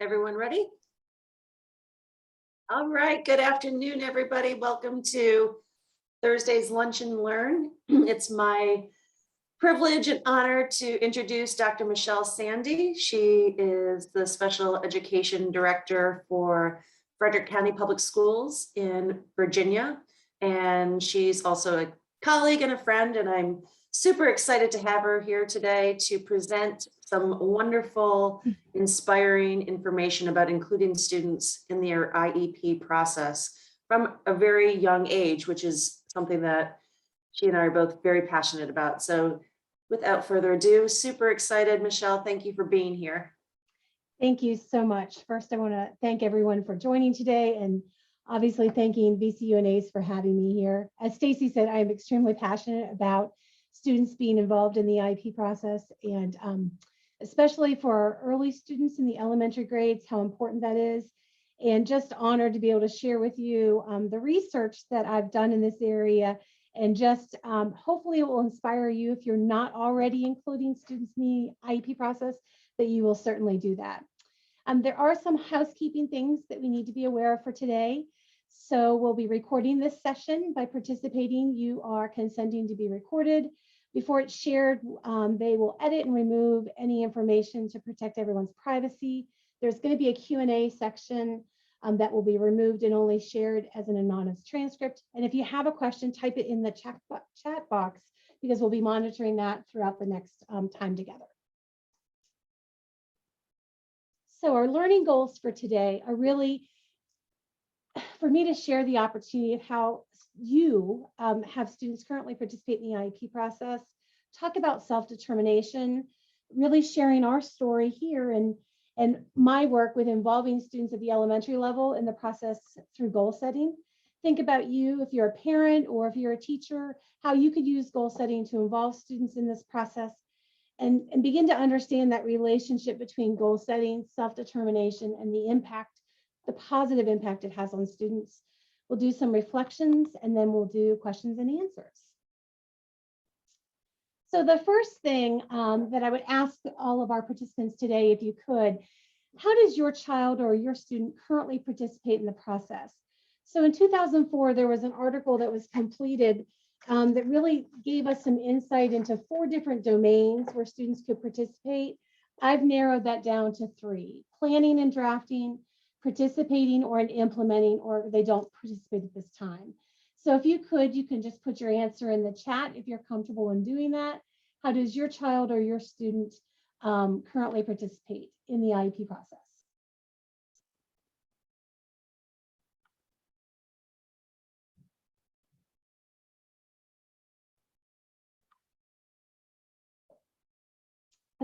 Everyone ready? All right, good afternoon, everybody. Welcome to Thursday's Lunch and Learn. It's my privilege and honor to introduce Dr. Michelle Sandy. She is the Special Education Director for Frederick County Public Schools in Virginia. And she's also a colleague and a friend, and I'm super excited to have her here today to present some wonderful, inspiring information about including students in their IEP process from a very young age, which is something that she and I are both very passionate about. So without further ado, super excited. Michelle, thank you for being here. Thank you so much. First, I want to thank everyone for joining today, and obviously thanking VCUNAs for having me here. As Stacy said, I am extremely passionate about students being involved in the IEP process, and especially for our early students in the elementary grades, how important that is. And just honored to be able to share with you the research that I've done in this area, and just hopefully it will inspire you, if you're not already including students in the IEP process, that you will certainly do that. There are some housekeeping things that we need to be aware of for today. So we'll be recording this session. By participating, you are consenting to be recorded. Before it's shared, they will edit and remove any information to protect everyone's privacy. There's going to be a Q&A section that will be removed and only shared as an anonymous transcript. And if you have a question, type it in the chat box, because we'll be monitoring that throughout the next time together. So our learning goals for today are really for me to share the opportunity of how you have students currently participate in the IEP process, talk about self-determination, really sharing our story here and my work with involving students at the elementary level in the process through goal setting. Think about you, if you're a parent or if you're a teacher, how you could use goal setting to involve students in this process, and begin to understand that relationship between goal setting, self-determination, and the impact, the positive impact it has on students. We'll do some reflections, and then we'll do questions and answers. So the first thing that I would ask all of our participants today, if you could, how does your child or your student currently participate in the process? So in 2004, there was an article that was completed that really gave us some insight into 4 different domains where students could participate. I've narrowed that down to 3: planning and drafting, participating, or in implementing, or they don't participate at this time. So if you could, you can just put your answer in the chat if you're comfortable in doing that. How does your child or your student currently participate in the IEP process?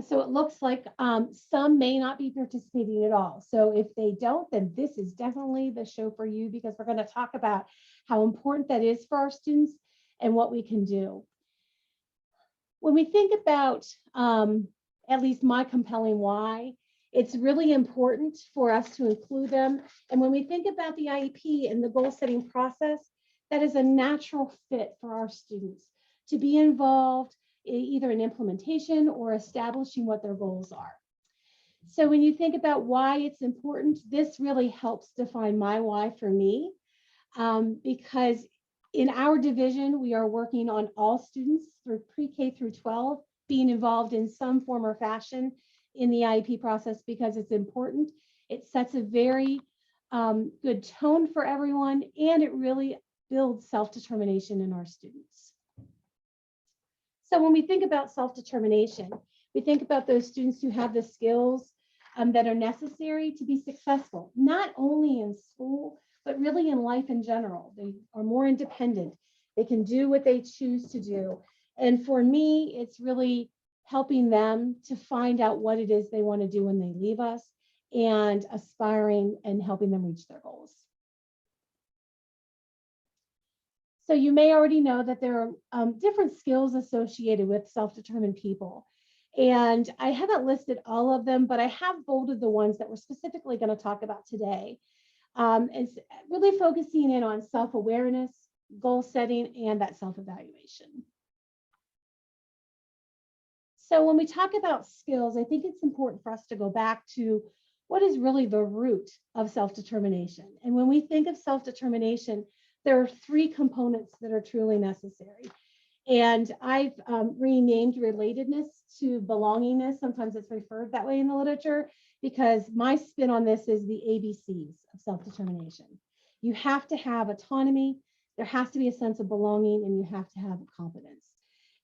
So it looks like some may not be participating at all. So if they don't, then this is definitely the show for you, because we're going to talk about how important that is for our students and what we can do. When we think about at least my compelling why, it's really important for us to include them. And when we think about the IEP and the goal setting process, that is a natural fit for our students to be involved either in implementation or establishing what their goals are. So when you think about why it's important, this really helps define my why for me, because in our division, we are working on all students through pre-K through 12 being involved in some form or fashion in the IEP process, because it's important. It sets a very good tone for everyone, and it really builds self-determination in our students. So when we think about self-determination, we think about those students who have the skills that are necessary to be successful, not only in school, but really in life in general. They are more independent. They can do what they choose to do. And for me, it's really helping them to find out what it is they want to do when they leave us, and aspiring and helping them reach their goals. So you may already know that there are different skills associated with self-determined people. And I haven't listed all of them, but I have bolded the ones that we're specifically going to talk about today. It's really focusing in on self-awareness, goal setting, and that self-evaluation. So when we talk about skills, I think it's important for us to go back to what is really the root of self-determination? And when we think of self-determination, there are three components that are truly necessary. And I've renamed relatedness to belongingness. Sometimes it's referred that way in the literature, because my spin on this is the ABCs of self-determination. You have to have autonomy, there has to be a sense of belonging, and you have to have competence.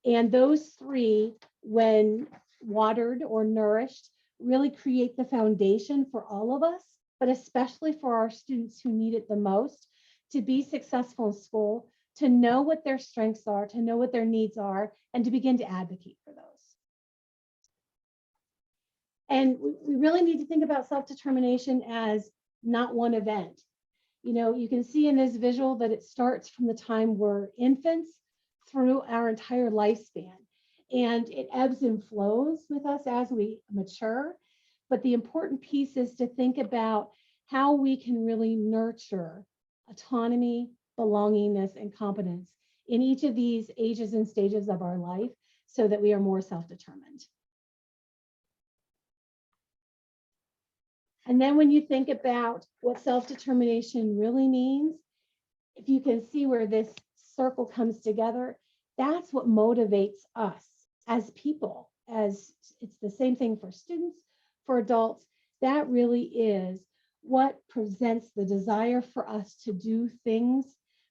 And those three, when watered or nourished, really create the foundation for all of us, but especially for our students who need it the most to be successful in school, to know what their strengths are, to know what their needs are, and to begin to advocate for those. And we really need to think about self-determination as not one event. You know, you can see in this visual that it starts from the time we're infants through our entire lifespan. And it ebbs and flows with us as we mature. But the important piece is to think about how we can really nurture autonomy, belongingness, and competence in each of these ages and stages of our life so that we are more self-determined. And then when you think about what self-determination really means, if you can see where this circle comes together, that's what motivates us as people. As it's the same thing for students, for adults, that really is what presents the desire for us to do things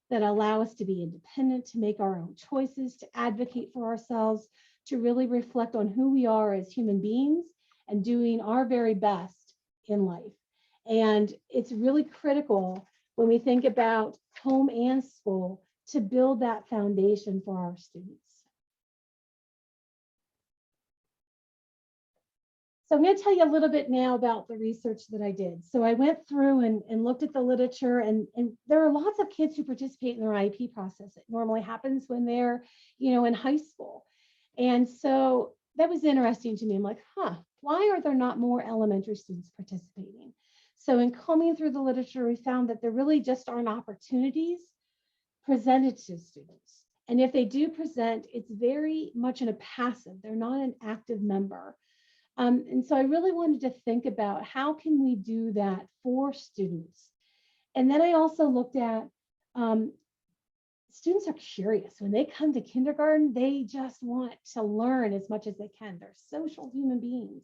that allow us to be independent, to make our own choices, to advocate for ourselves, to really reflect on who we are as human beings and doing our very best in life. And it's really critical when we think about home and school to build that foundation for our students. So I'm going to tell you a little bit now about the research that I did. So I went through and looked at the literature, and there are lots of kids who participate in their IEP process. It normally happens when they're, you know, in high school. And so that was interesting to me. I'm like, why are there not more elementary students participating? So in combing through the literature, we found that there really just aren't opportunities presented to students. And if they do present, it's very much in a passive, they're not an active member. And so I really wanted to think about how can we do that for students. And then I also looked at students are curious. When they come to kindergarten, they just want to learn as much as they can. They're social human beings.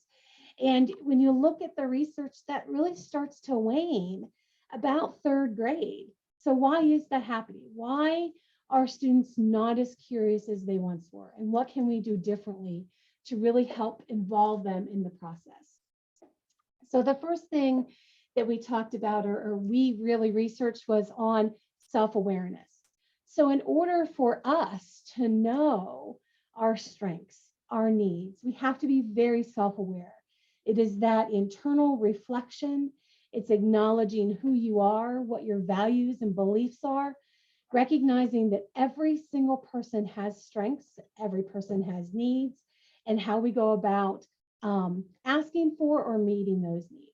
And when you look at the research, that really starts to wane about third grade. So why is that happening? Why are students not as curious as they once were? And what can we do differently to really help involve them in the process? So the first thing that we talked about, or we really researched, was on self-awareness. So in order for us to know our strengths, our needs, we have to be very self-aware. It is that internal reflection. It's acknowledging who you are, what your values and beliefs are, recognizing that every single person has strengths, every person has needs, and how we go about asking for or meeting those needs.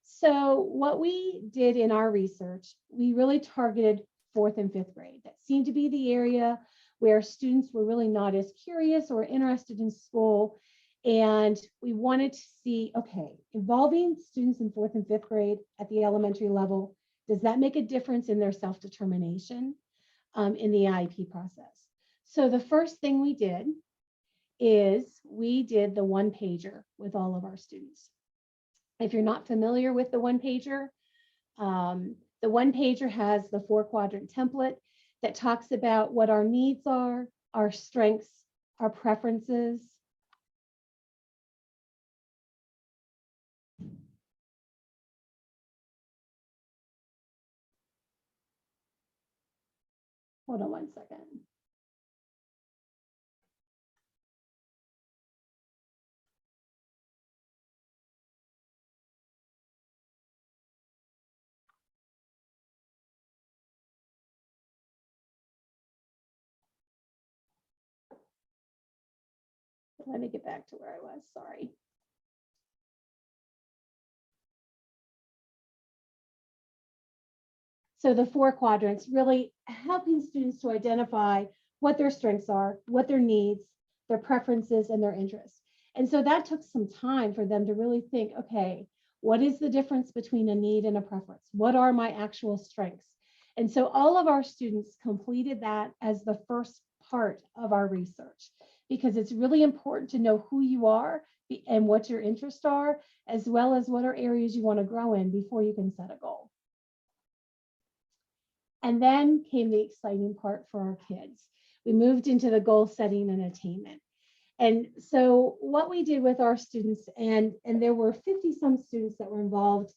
So what we did in our research, we really targeted 4th and 5th grade. That seemed to be the area where students were really not as curious or interested in school. And we wanted to see, okay, involving students in 4th and 5th grade at the elementary level, does that make a difference in their self-determination in the IEP process? So the first thing we did is we did the one-pager with all of our students. If you're not familiar with the one-pager, the one-pager has the 4-quadrant template that talks about what our needs are, our strengths, our preferences. Hold on one second. Let me get back to where I was, sorry. So the 4 quadrants, really helping students to identify what their strengths are, what their needs, their preferences, and their interests. And so that took some time for them to really think, okay, What is the difference between a need and a preference? What are my actual strengths? And so all of our students completed that as the first part of our research, because it's really important to know who you are and what your interests are, as well as what are areas you want to grow in before you can set a goal. And then came the exciting part for our kids. We moved into the goal setting and attainment. And so what we did with our students, and there were 50 some students that were involved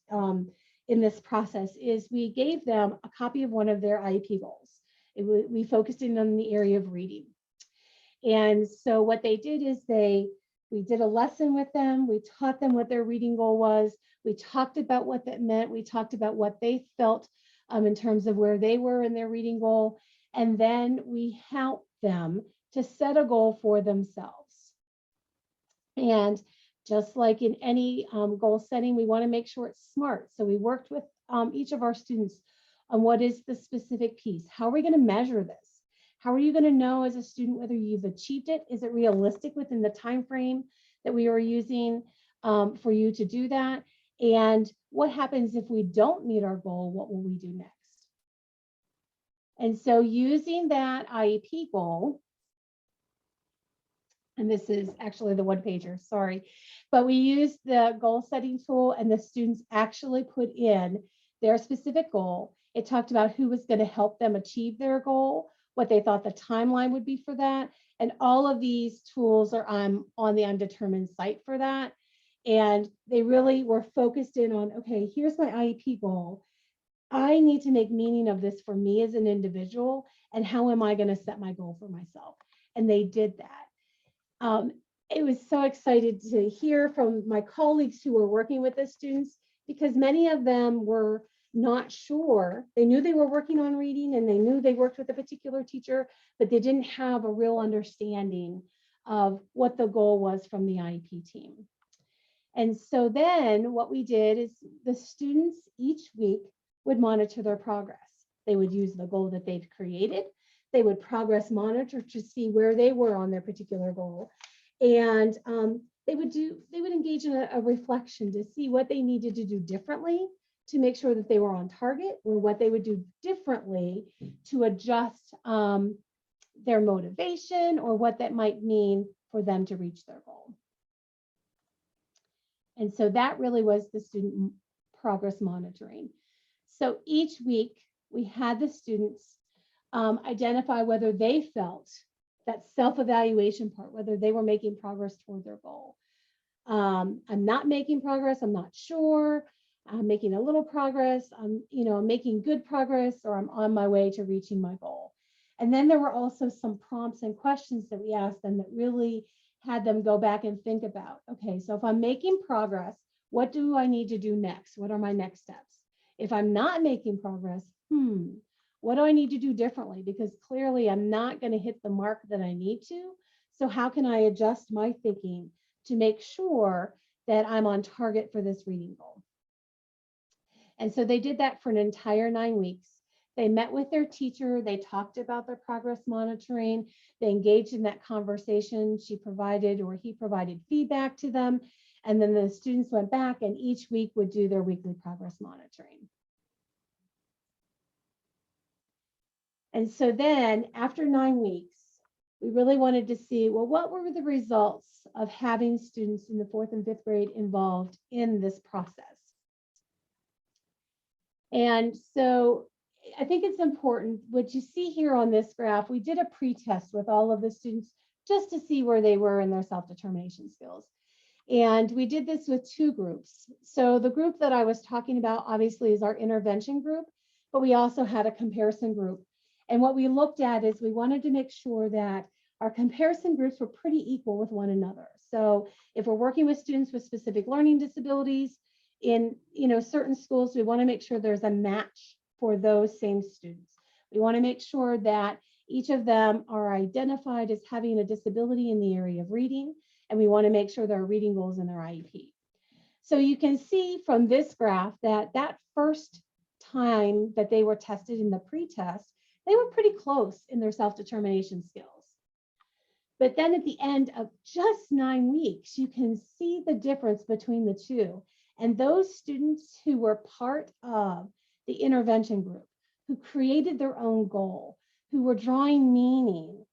in this process, is we gave them a copy of one of their IEP goals. We focused in on the area of reading. And so what they did is we did a lesson with them. We taught them what their reading goal was. We talked about what that meant. We talked about what they felt in terms of where they were in their reading goal. And then we helped them to set a goal for themselves. And just like in any goal setting, we want to make sure it's smart. So we worked with each of our students on what is the specific piece. How are we going to measure this? How are you going to know as a student whether you've achieved it? Is it realistic within the time frame that we are using for you to do that? And what happens if we don't meet our goal? What will we do next? And so using that IEP goal, and this is actually the one pager, sorry, but we used the goal setting tool, and the students actually put in their specific goal. It talked about who was going to help them achieve their goal, what they thought the timeline would be for that. And all of these tools are on the Undetermined site for that. And they really were focused in on, okay, here's my IEP goal. I need to make meaning of this for me as an individual, and how am I going to set my goal for myself? And they did that. It was so excited to hear from my colleagues who were working with the students, because many of them were not sure. They knew they were working on reading, and they knew they worked with a particular teacher, but they didn't have a real understanding of what the goal was from the IEP team. And so then what we did is the students each week would monitor their progress. They would use the goal that they've created. They would progress monitor to see where they were on their particular goal. And they would engage in a reflection to see what they needed to do differently to make sure that they were on target, or what they would do differently to adjust their motivation, or what that might mean for them to reach their goal. And so that really was the student progress monitoring. So each week we had the students identify whether they felt that self-evaluation part, whether they were making progress toward their goal. I'm not making progress, I'm not sure, I'm making a little progress, I'm making good progress, or I'm on my way to reaching my goal. And then there were also some prompts and questions that we asked them that really had them go back and think about, okay, so if I'm making progress, what do I need to do next? What are my next steps? If I'm not making progress, what do I need to do differently? Because clearly I'm not going to hit the mark that I need to. So how can I adjust my thinking to make sure that I'm on target for this reading goal? And so they did that for an entire 9 weeks. They met with their teacher. They talked about their progress monitoring. They engaged in that conversation. She provided, or he provided, feedback to them. And then the students went back and each week would do their weekly progress monitoring. And so then after 9 weeks, we really wanted to see, well, what were the results of having students in the 4th and 5th grade involved in this process? And so I think it's important, what you see here on this graph, we did a pre-test with all of the students just to see where they were in their self-determination skills. And we did this with 2 groups. So the group that I was talking about obviously is our intervention group, but we also had a comparison group. And what we looked at is we wanted to make sure that our comparison groups were pretty equal with one another. So if we're working with students with specific learning disabilities in certain schools, we want to make sure there's a match for those same students. We want to make sure that each of them are identified as having a disability in the area of reading, and we want to make sure there are reading goals in their IEP. So you can see from this graph that first time that they were tested in the pre-test, they were pretty close in their self-determination skills. But then at the end of just 9 weeks, you can see the difference between the two. And those students who were part of the intervention group, who created their own goal, who were drawing meaning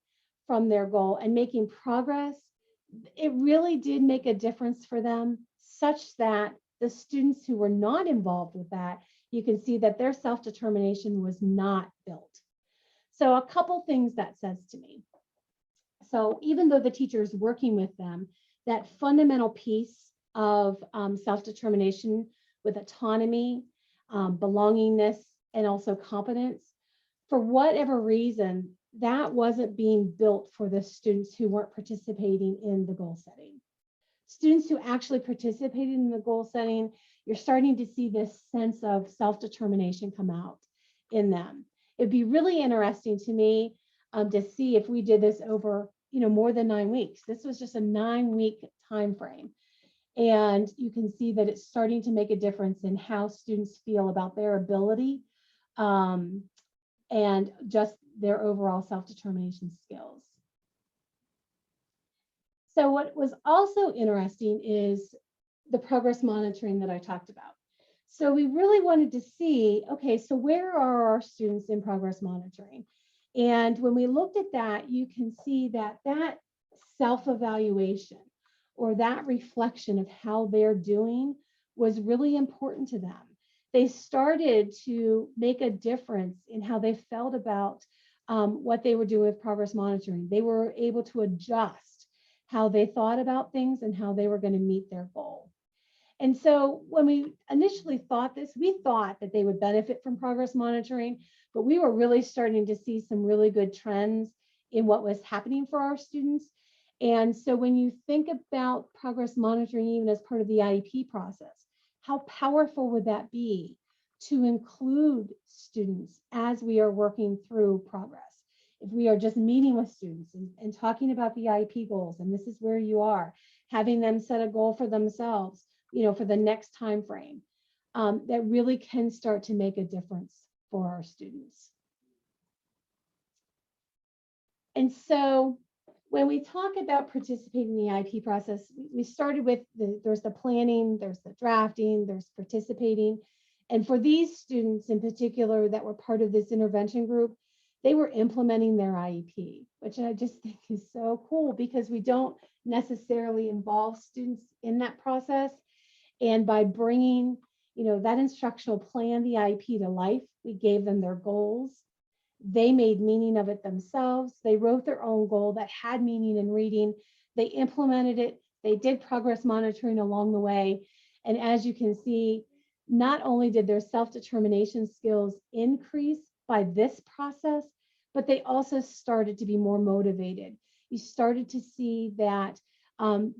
from their goal and making progress, it really did make a difference for them, such that the students who were not involved with that, you can see that their self-determination was not built. So a couple things that says to me. So even though the teacher is working with them, that fundamental piece of self-determination with autonomy, belongingness, and also competence, for whatever reason, that wasn't being built for the students who weren't participating in the goal setting. Students who actually participated in the goal setting, you're starting to see this sense of self-determination come out in them. It'd be really interesting to me to see if we did this over, more than 9 weeks. This was just a 9-week time frame. And you can see that it's starting to make a difference in how students feel about their ability and just their overall self-determination skills. So what was also interesting is the progress monitoring that I talked about. So we really wanted to see, okay, so where are our students in progress monitoring? And when we looked at that, you can see that that self-evaluation or that reflection of how they're doing was really important to them. They started to make a difference in how they felt about what they were doing with progress monitoring. They were able to adjust how they thought about things and how they were going to meet their goal. And so when we initially thought this, we thought that they would benefit from progress monitoring, but we were really starting to see some really good trends in what was happening for our students. And so when you think about progress monitoring, even as part of the IEP process, how powerful would that be to include students as we are working through progress? If we are just meeting with students and talking about the IEP goals, and this is where you are, having them set a goal for themselves, for the next time frame, that really can start to make a difference for our students. And so when we talk about participating in the IEP process, we started with there's the planning, there's the drafting, there's participating. And for these students in particular that were part of this intervention group, they were implementing their IEP, which I just think is so cool because we don't necessarily involve students in that process. And by bringing, that instructional plan, the IEP to life, we gave them their goals. They made meaning of it themselves. They wrote their own goal that had meaning in reading. They implemented it. They did progress monitoring along the way. And as you can see, not only did their self-determination skills increase by this process, but they also started to be more motivated. You started to see that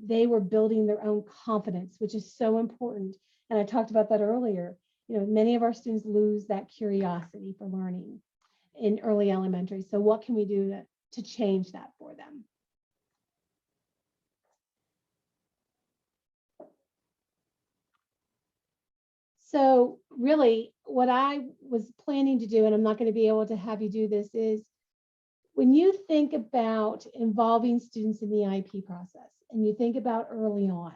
they were building their own confidence, which is so important. And I talked about that earlier. Many of our students lose that curiosity for learning in early elementary. So what can we do to change that for them? So really what I was planning to do, and I'm not going to be able to have you do this, is when you think about involving students in the IEP process and you think about early on,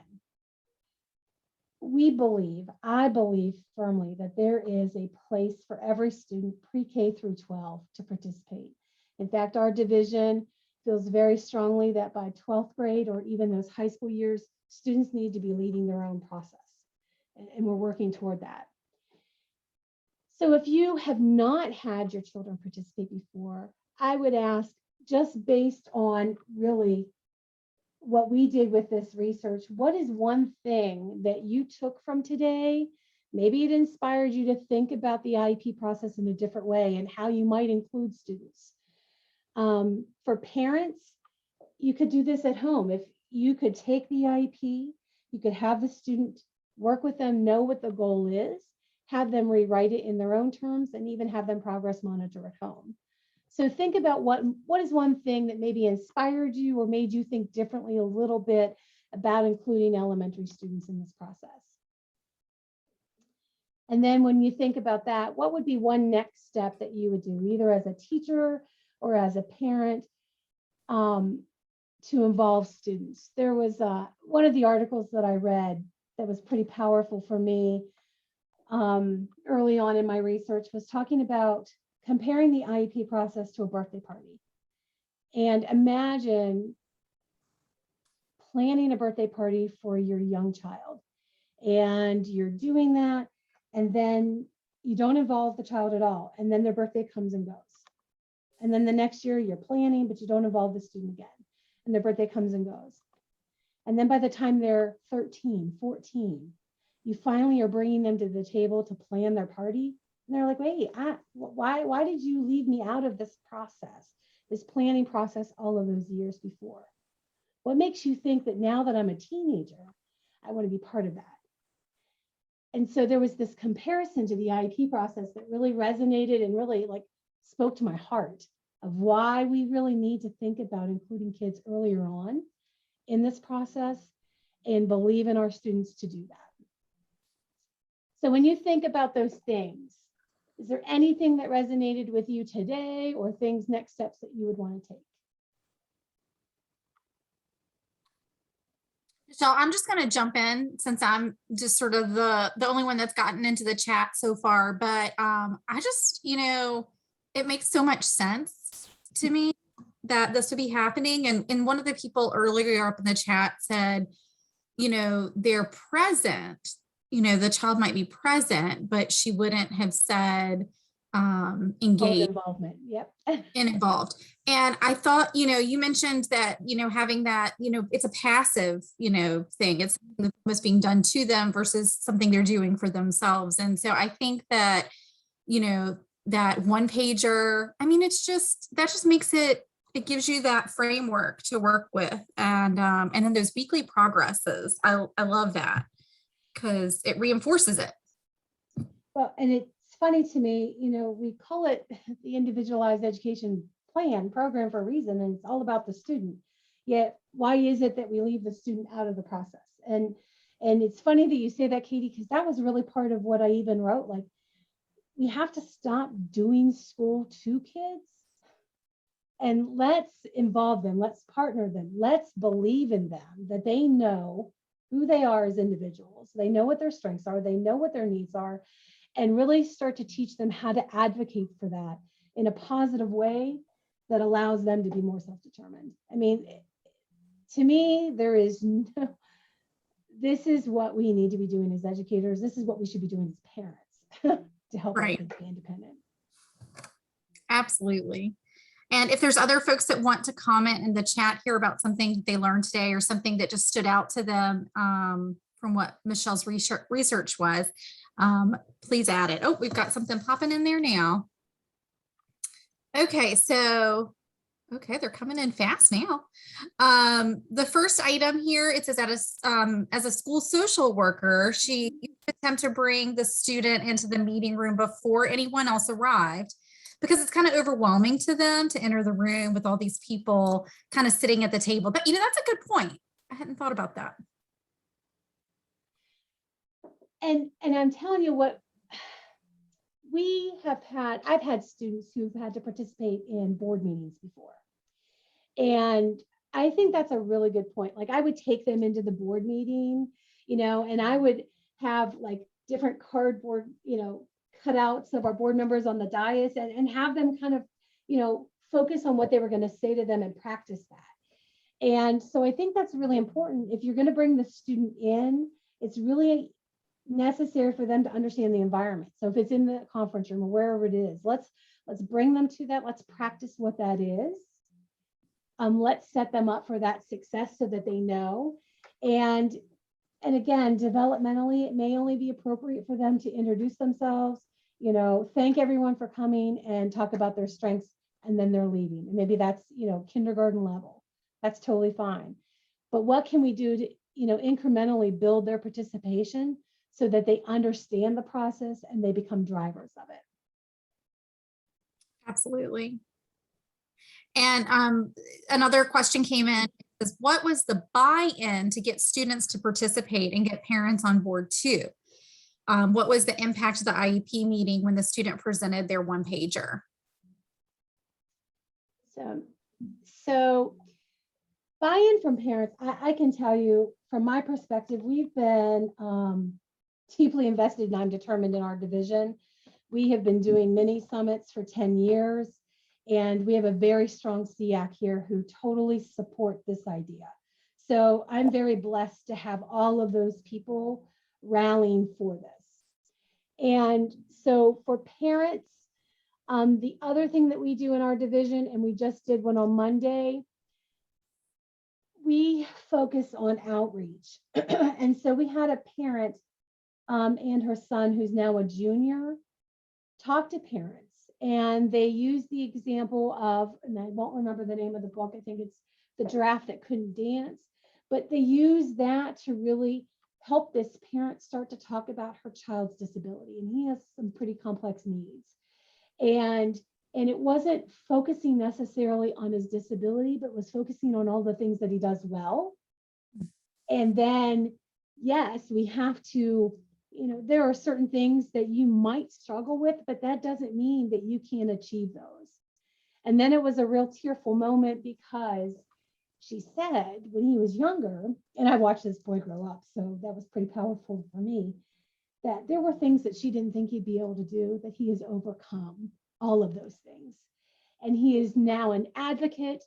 I believe firmly that there is a place for every student pre-K through 12 to participate. In fact, our division feels very strongly that by 12th grade or even those high school years, students need to be leading their own process. And we're working toward that. So if you have not had your children participate before, I would ask, just based on really what we did with this research, what is one thing that you took from today? Maybe it inspired you to think about the IEP process in a different way and how you might include students. For parents, you could do this at home. If you could take the IEP, you could have the student work with them, know what the goal is, have them rewrite it in their own terms, and even have them progress monitor at home. So think about what is one thing that maybe inspired you or made you think differently a little bit about including elementary students in this process. And then when you think about that, what would be one next step that you would do, either as a teacher or as a parent, to involve students? There was one of the articles that I read that was pretty powerful for me early on in my research was talking about comparing the IEP process to a birthday party. And imagine planning a birthday party for your young child. And you're doing that, and then you don't involve the child at all. And then their birthday comes and goes. And then the next year you're planning, but you don't involve the student again. And their birthday comes and goes. And then by the time they're 13, 14, you finally are bringing them to the table to plan their party. And they're like, wait, why did you leave me out of this process, this planning process all of those years before? What makes you think that now that I'm a teenager, I want to be part of that? And so there was this comparison to the IEP process that really resonated and really like spoke to my heart of why we really need to think about including kids earlier on in this process and believe in our students to do that. So when you think about those things, is there anything that resonated with you today or things, next steps that you would want to take? Michelle, I'm just going to jump in since I'm just sort of the only one that's gotten into the chat so far. But I just, it makes so much sense to me that this would be happening. And one of the people earlier up in the chat said, they're present, the child might be present, but she wouldn't have said engaged. Involvement. Yep. And involved. And I thought, you mentioned that, having that, it's a passive, thing. It's what's being done to them versus something they're doing for themselves. And so I think that, that one pager, that just makes it gives you that framework to work with. And then those weekly progresses. I love that because it reinforces it. Well, and it's funny to me, we call it the individualized education plan program for a reason, and it's all about the student. Yet, why is it that we leave the student out of the process? And it's funny that you say that, Katie, because that was really part of what I even wrote. Like, we have to stop doing school to kids and let's involve them. Let's partner them. Let's believe in them, that they know who they are as individuals. They know what their strengths are. They know what their needs are, and really start to teach them how to advocate for that in a positive way that allows them to be more self-determined. To me, this is what we need to be doing as educators. This is what we should be doing as parents to help our kids be independent. Absolutely. And if there's other folks that want to comment in the chat here about something they learned today or something that just stood out to them from what Michelle's research was, please add it. Oh, we've got something popping in there now. Okay, so, they're coming in fast now. The first item here, it says that as a school social worker, she attempted to bring the student into the meeting room before anyone else arrived, because it's kind of overwhelming to them to enter the room with all these people kind of sitting at the table. But, that's a good point. I hadn't thought about that. And I'm telling you what, I've had students who've had to participate in board meetings before. And I think that's a really good point. Like, I would take them into the board meeting, and I would have like different cardboard, cutouts of our board members on the dais and have them kind of, focus on what they were going to say to them and practice that. And so I think that's really important. If you're going to bring the student in, it's really necessary for them to understand the environment. So if it's in the conference room or wherever it is, let's bring them to that. Let's practice what that is. Let's set them up for that success so that they know. And again, developmentally, it may only be appropriate for them to introduce themselves, thank everyone for coming and talk about their strengths, and then they're leaving. And maybe that's, kindergarten level. That's totally fine. But what can we do to, incrementally build their participation so that they understand the process and they become drivers of it? Absolutely. And another question came in, is what was the buy-in to get students to participate and get parents on board too? What was the impact of the IEP meeting when the student presented their one pager? So Buy-in from parents, I can tell you from my perspective, we've been deeply invested and I'm determined in our division. We have been doing mini summits for 10 years, and we have a very strong SEAC here who totally support this idea. So I'm very blessed to have all of those people rallying for this. And so for parents, the other thing that we do in our division, and we just did one on Monday, we focus on outreach. And so we had a parent and her son, who's now a junior, talk to parents. And they used the example of, and I won't remember the name of the book, I think it's The Giraffe That Couldn't Dance, but they use that to really help this parent start to talk about her child's disability. And he has some pretty complex needs. And it wasn't focusing necessarily on his disability, but was focusing on all the things that he does well. And then, yes, we have to, there are certain things that you might struggle with, but that doesn't mean that you can't achieve those. And then it was a real tearful moment because she said when he was younger, and I watched this boy grow up, so that was pretty powerful for me, that there were things that she didn't think he'd be able to do, that he has overcome all of those things. And he is now an advocate.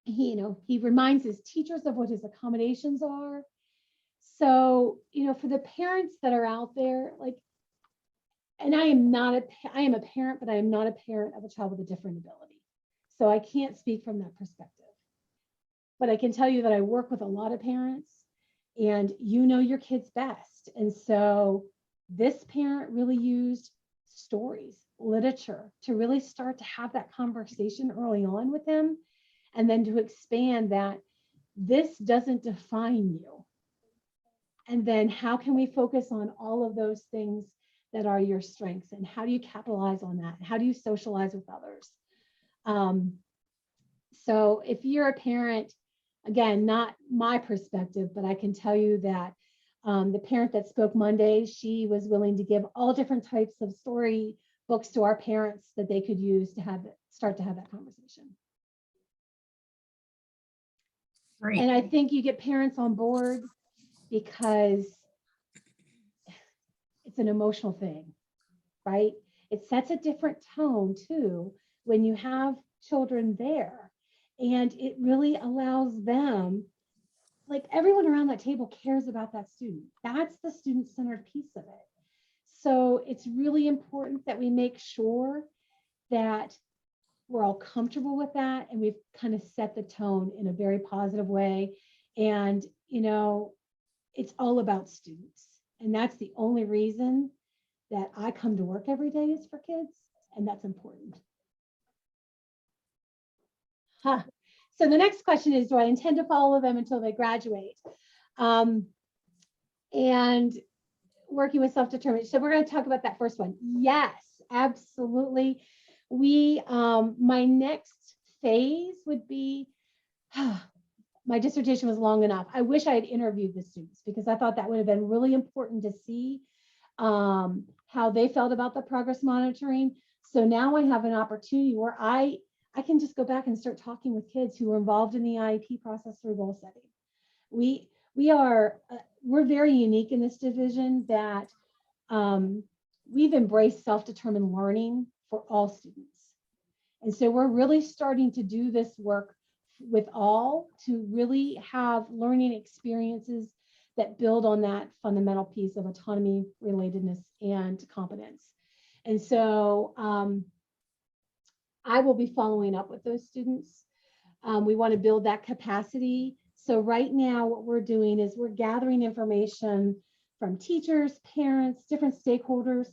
He reminds his teachers of what his accommodations are. So, for the parents that are out there, and I am a parent, but I am not a parent of a child with a different ability. So I can't speak from that perspective. But I can tell you that I work with a lot of parents, and your kids best. And so this parent really used stories, literature, to really start to have that conversation early on with him, and then to expand that this doesn't define you. And then how can we focus on all of those things that are your strengths, and how do you capitalize on that? How do you socialize with others? So if you're a parent, again, not my perspective, but I can tell you that the parent that spoke Monday, she was willing to give all different types of story books to our parents that they could use to start to have that conversation. Great. And I think you get parents on board because it's an emotional thing, right? It sets a different tone too when you have children there, and it really allows them, everyone around that table cares about that student. That's the student-centered piece of it. So it's really important that we make sure that we're all comfortable with that, and we've kind of set the tone in a very positive way. And it's all about students, and that's the only reason that I come to work every day is for kids, and that's important. So the next question is, do I intend to follow them until they graduate? And working with self-determination. So we're going to talk about that first one. Yes, absolutely. My next phase would be, my dissertation was long enough. I wish I had interviewed the students, because I thought that would have been really important to see how they felt about the progress monitoring. So now I have an opportunity where I can just go back and start talking with kids who are involved in the IEP process through goal setting. We're very unique in this division that we've embraced self-determined learning for all students. And so we're really starting to do this work with all to really have learning experiences that build on that fundamental piece of autonomy, relatedness, and competence. And so I will be following up with those students. We want to build that capacity. So right now what we're doing is we're gathering information from teachers, parents, different stakeholders.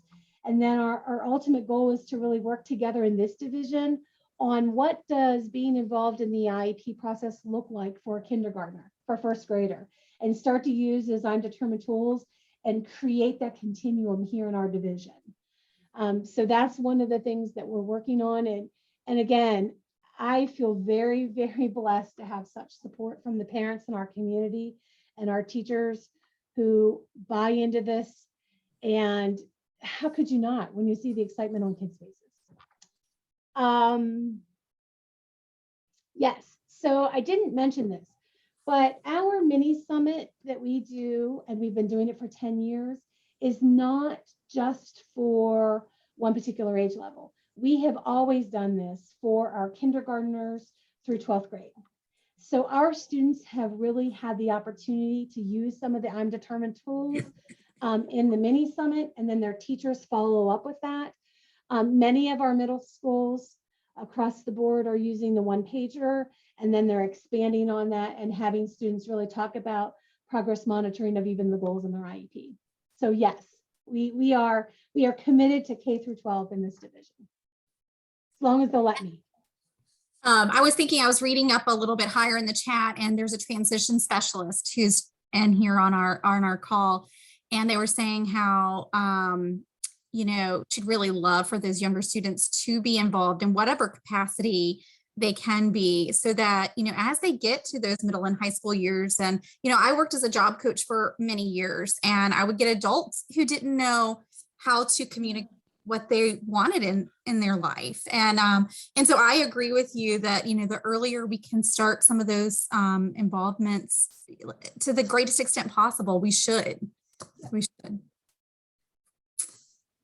And then our ultimate goal is to really work together in this division on what does being involved in the IEP process look like for a kindergartner, for a first grader, and start to use design determined tools and create that continuum here in our division. So that's one of the things that we're working on. And again, I feel very, very blessed to have such support from the parents in our community and our teachers who buy into this. And how could you not when you see the excitement on kids' faces? Yes, So I didn't mention this, but our mini summit that we do, and we've been doing it for 10 years, is not just for one particular age level. We have always done this for our kindergartners through 12th grade. So our students have really had the opportunity to use some of the I'm Determined tools in the mini summit, and then their teachers follow up with that. Many of our middle schools across the board are using the one pager, and then they're expanding on that and having students really talk about progress monitoring of even the goals in their IEP. So yes, we are committed to K through 12 in this division, as long as they'll let me. I was thinking, I was reading up a little bit higher in the chat, and there's a transition specialist who's in here on our call, and they were saying how she'd really love for those younger students to be involved in whatever capacity they can be, so that as they get to those middle and high school years. And I worked as a job coach for many years, and I would get adults who didn't know how to communicate what they wanted in their life. And so I agree with you that, the earlier we can start some of those involvements to the greatest extent possible, we should.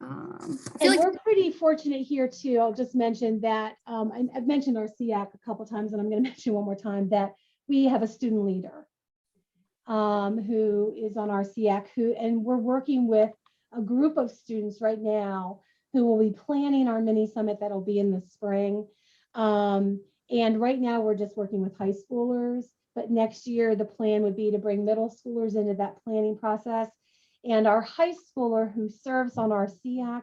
And we're pretty fortunate here too. I'll just mention that I've mentioned our SEAC a couple of times, and I'm going to mention one more time that we have a student leader who is on our SEAC, and we're working with a group of students right now who will be planning our mini summit that'll be in the spring. And right now we're just working with high schoolers, but next year the plan would be to bring middle schoolers into that planning process. And our high schooler who serves on our SEAC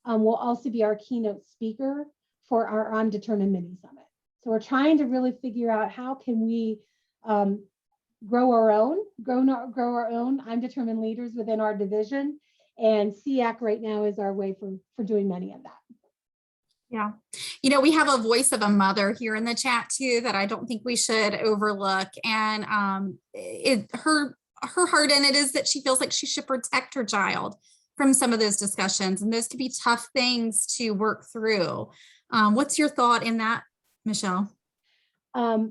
will also be our keynote speaker for our I'm Determined mini summit. So we're trying to really figure out how can we grow our own I'm Determined leaders within our division. And SEAC right now is our way for doing many of that. Yeah. We have a voice of a mother here in the chat too, that I don't think we should overlook. And her heart in it is that she feels like she should protect her child from some of those discussions. And those can be tough things to work through. What's your thought in that, Michelle? I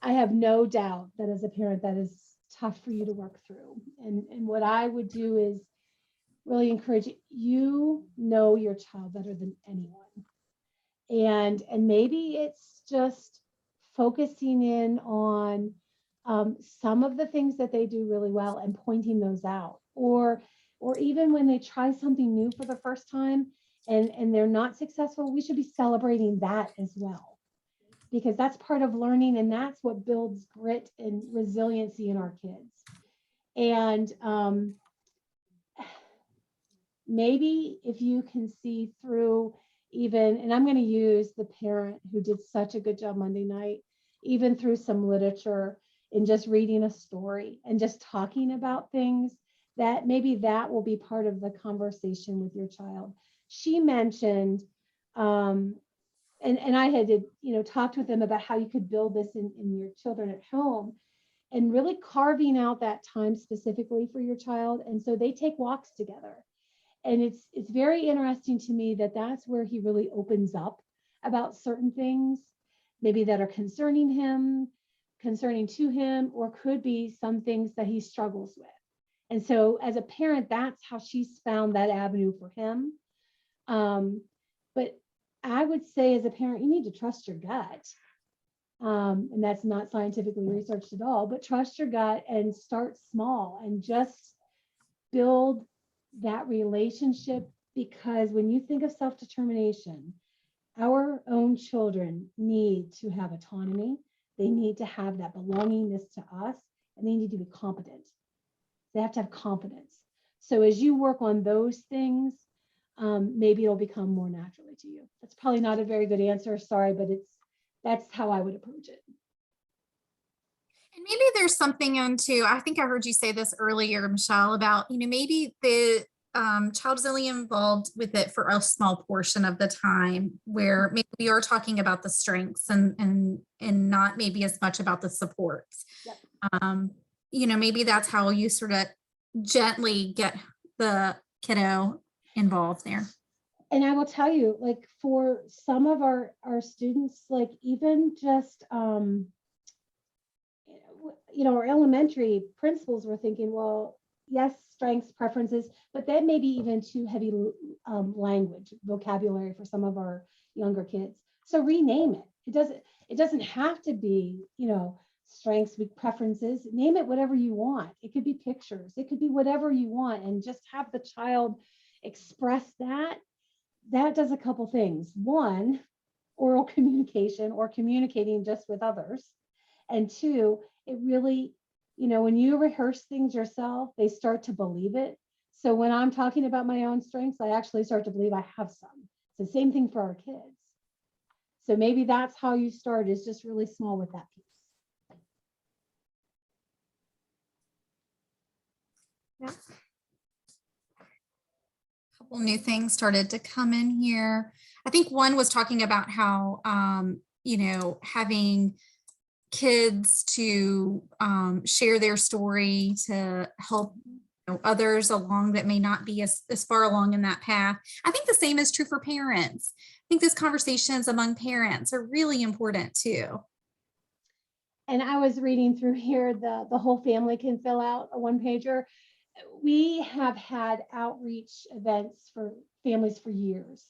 have no doubt that as a parent, that is tough for you to work through. And what I would do is really encourage you know your child better than anyone. And maybe it's just focusing in on some of the things that they do really well and pointing those out, or even when they try something new for the first time and they're not successful, we should be celebrating that as well, because that's part of learning, and that's what builds grit and resiliency in our kids. And maybe if you can see through even, and I'm going to use the parent who did such a good job Monday night, even through some literature and just reading a story and just talking about things, that maybe that will be part of the conversation with your child. She mentioned, and I had to, talked with them about how you could build this in your children at home, and really carving out that time specifically for your child. And so they take walks together. And it's very interesting to me that that's where he really opens up about certain things, maybe that are concerning to him, or could be some things that he struggles with. And so as a parent, that's how she's found that avenue for him. But I would say as a parent, you need to trust your gut. And that's not scientifically researched at all, but trust your gut and start small and just build that relationship. Because when you think of self-determination, our own children need to have autonomy. They need to have that belongingness to us, and they need to be competent. They have to have confidence. So as you work on those things, maybe it'll become more naturally to you. That's probably not a very good answer, sorry, but that's how I would approach it. And maybe there's something into, I think I heard you say this earlier, Michelle, about, maybe the child is only involved with it for a small portion of the time, where maybe we are talking about the strengths and not maybe as much about the supports. Yep. Maybe that's how you sort of gently get the kiddo involved there. And I will tell you, like for some of our students, like even just our elementary principals were thinking, well, yes, strengths, preferences, but that may be even too heavy language, vocabulary for some of our younger kids. So rename it. It doesn't have to be, strengths, weak preferences. Name it whatever you want. It could be pictures. It could be whatever you want, and just have the child express that. That does a couple things. One, oral communication or communicating just with others. And two, it really, when you rehearse things yourself, they start to believe it. So when I'm talking about my own strengths, I actually start to believe I have some. It's the same thing for our kids. So maybe that's how you start, is just really small with that piece. Yep. A couple new things started to come in here. I think one was talking about how, having kids to share their story to help others along that may not be as far along in that path. I think the same is true for parents. I think those conversations among parents are really important too. And I was reading through here, the whole family can fill out a one-pager. We have had outreach events for families for years.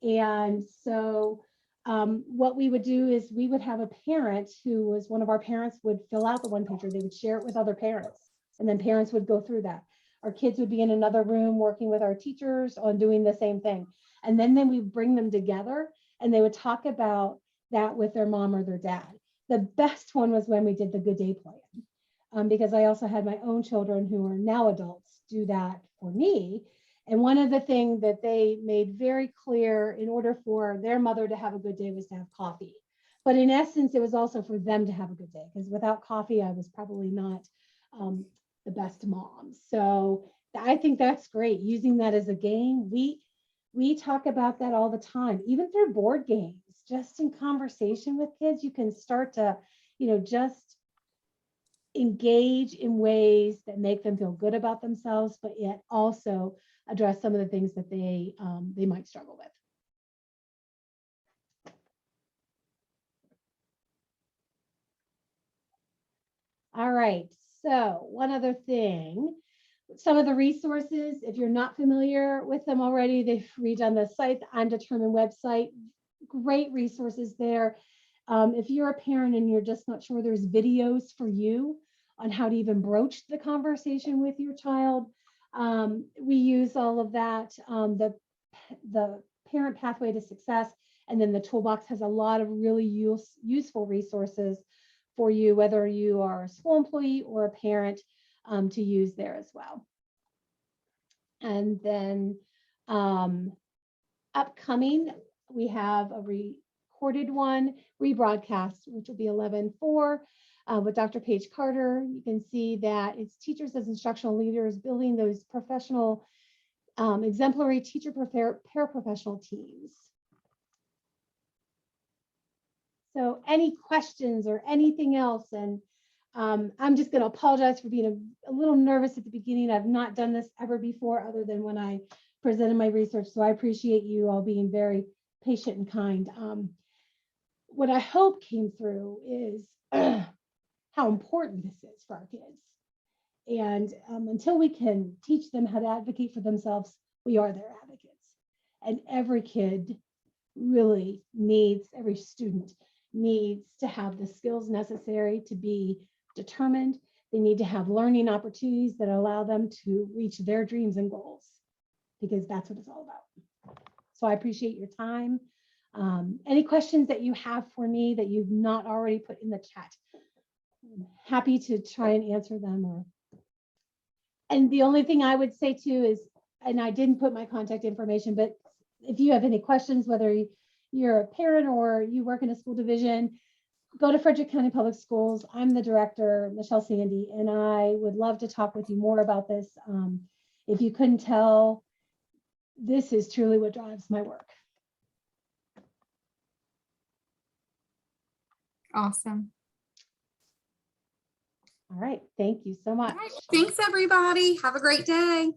And so what we would do is we would have a parent who was one of our parents would fill out the one-pager. They would share it with other parents, and then parents would go through that. Our kids would be in another room working with our teachers on doing the same thing. And then we bring them together and they would talk about that with their mom or their dad. The best one was when we did the Good Day Plan, because I also had my own children who are now adults do that for me. And one of the things that they made very clear, in order for their mother to have a good day, was to have coffee. But in essence, it was also for them to have a good day, because without coffee, I was probably not the best mom. So I think that's great, using that as a game. We talk about that all the time, even through board games, just in conversation with kids. You can start to, just engage in ways that make them feel good about themselves, but yet also address some of the things that they might struggle with. All right, so one other thing, some of the resources, if you're not familiar with them already, they've redone the site, the I'm Determined website, great resources there. If you're a parent and you're just not sure, there's videos for you on how to even broach the conversation with your child. We use all of that, the Parent Pathway to Success, and then the Toolbox has a lot of really useful resources for you, whether you are a school employee or a parent, to use there as well. And then upcoming, we have a recorded one, rebroadcast, which will be 11/4 with Dr. Paige Carter. You can see that it's teachers as instructional leaders building those professional, exemplary teacher paraprofessional teams. So any questions or anything else? And I'm just going to apologize for being a little nervous at the beginning. I've not done this ever before, other than when I presented my research. So I appreciate you all being very patient and kind. What I hope came through is how important this is for our kids. And until we can teach them how to advocate for themselves, we are their advocates. And every kid really needs, every student needs to have the skills necessary to be determined. They need to have learning opportunities that allow them to reach their dreams and goals, because that's what it's all about. So I appreciate your time. Any questions that you have for me that you've not already put in the chat, I'm happy to try and answer them. And the only thing I would say too is, and I didn't put my contact information, but if you have any questions, whether you're a parent or you work in a school division, go to Frederick County Public Schools. I'm the director, Michelle Sandy, and I would love to talk with you more about this. If you couldn't tell, this is truly what drives my work. Awesome. All right, thank you so much. All right. Thanks, everybody. Have a great day.